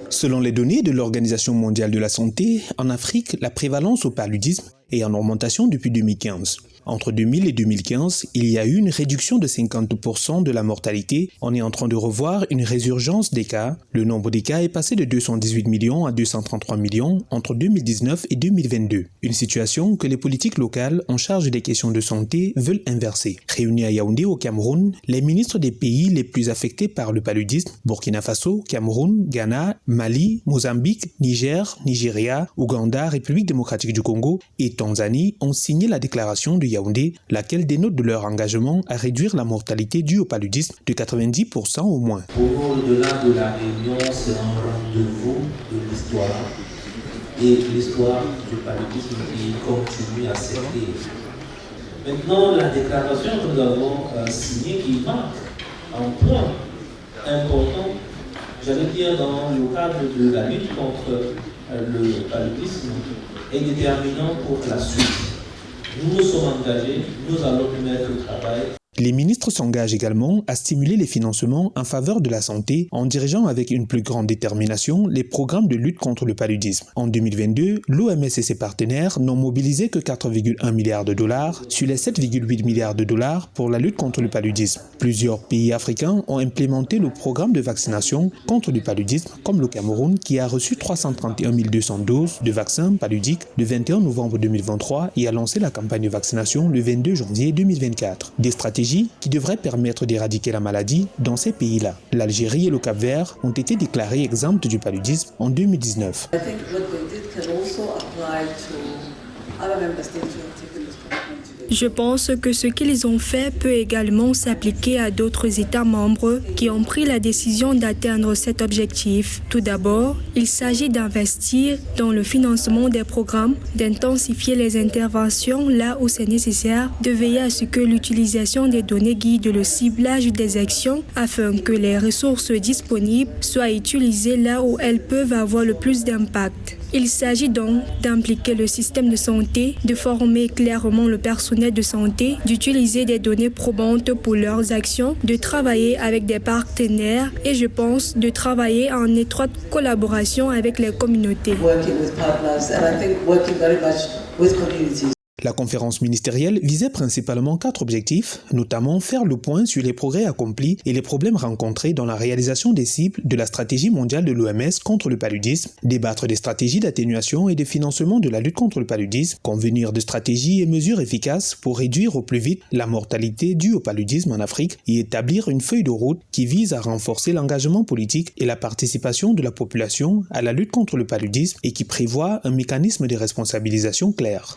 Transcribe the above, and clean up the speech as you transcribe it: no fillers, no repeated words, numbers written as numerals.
Selon les données de l'Organisation mondiale de la santé, en Afrique, la prévalence au paludisme est en augmentation depuis 2015. Entre 2000 et 2015, il y a eu une réduction de 50% de la mortalité. On est en train de revoir une résurgence des cas. Le nombre des cas est passé de 218 millions à 233 millions entre 2019 et 2022. Une situation que les politiques locales en charge des questions de santé veulent inverser. Réunis à Yaoundé au Cameroun, les ministres des pays les plus affectés par le paludisme, Burkina Faso, Cameroun, Ghana, Mali, Mozambique, Niger, Nigeria, Ouganda, République démocratique du Congo et Tanzanie ont signé la déclaration de Yaoundé, laquelle dénote de leur engagement à réduire la mortalité due au paludisme de 90% au moins. Pour nous, au-delà de la réunion, c'est un rendez-vous de l'histoire et l'histoire du paludisme qui continue à s'écrire. Maintenant, la déclaration que nous avons signée qui marque un point important, j'allais dire dans le cadre de la lutte contre le paludisme, est déterminant pour la suite. Nous nous sommes engagés, nous allons nous mettre au travail. Les ministres s'engagent également à stimuler les financements en faveur de la santé en dirigeant avec une plus grande détermination les programmes de lutte contre le paludisme. En 2022, l'OMS et ses partenaires n'ont mobilisé que 4,1 milliards de dollars sur les 7,8 milliards de dollars pour la lutte contre le paludisme. Plusieurs pays africains ont implémenté le programme de vaccination contre le paludisme, comme le Cameroun qui a reçu 331 200 doses de vaccins paludiques le 21 novembre 2023 et a lancé la campagne de vaccination le 22 janvier 2024. Des stratégies qui devraient permettre d'éradiquer la maladie dans ces pays-là. L'Algérie et le Cap-Vert ont été déclarés exempts du paludisme en 2019. Je pense que ce qu'ils ont fait peut également s'appliquer à d'autres États membres qui ont pris la décision d'atteindre cet objectif. Tout d'abord, il s'agit d'investir dans le financement des programmes, d'intensifier les interventions là où c'est nécessaire, de veiller à ce que l'utilisation des données guide le ciblage des actions afin que les ressources disponibles soient utilisées là où elles peuvent avoir le plus d'impact. Il s'agit donc d'impliquer le système de santé, de former clairement le personnel de santé, d'utiliser des données probantes pour leurs actions, de travailler avec des partenaires et je pense de travailler en étroite collaboration avec les communautés. La conférence ministérielle visait principalement 4 objectifs, notamment faire le point sur les progrès accomplis et les problèmes rencontrés dans la réalisation des cibles de la stratégie mondiale de l'OMS contre le paludisme, débattre des stratégies d'atténuation et de financement de la lutte contre le paludisme, convenir de stratégies et mesures efficaces pour réduire au plus vite la mortalité due au paludisme en Afrique et établir une feuille de route qui vise à renforcer l'engagement politique et la participation de la population à la lutte contre le paludisme et qui prévoit un mécanisme de responsabilisation clair.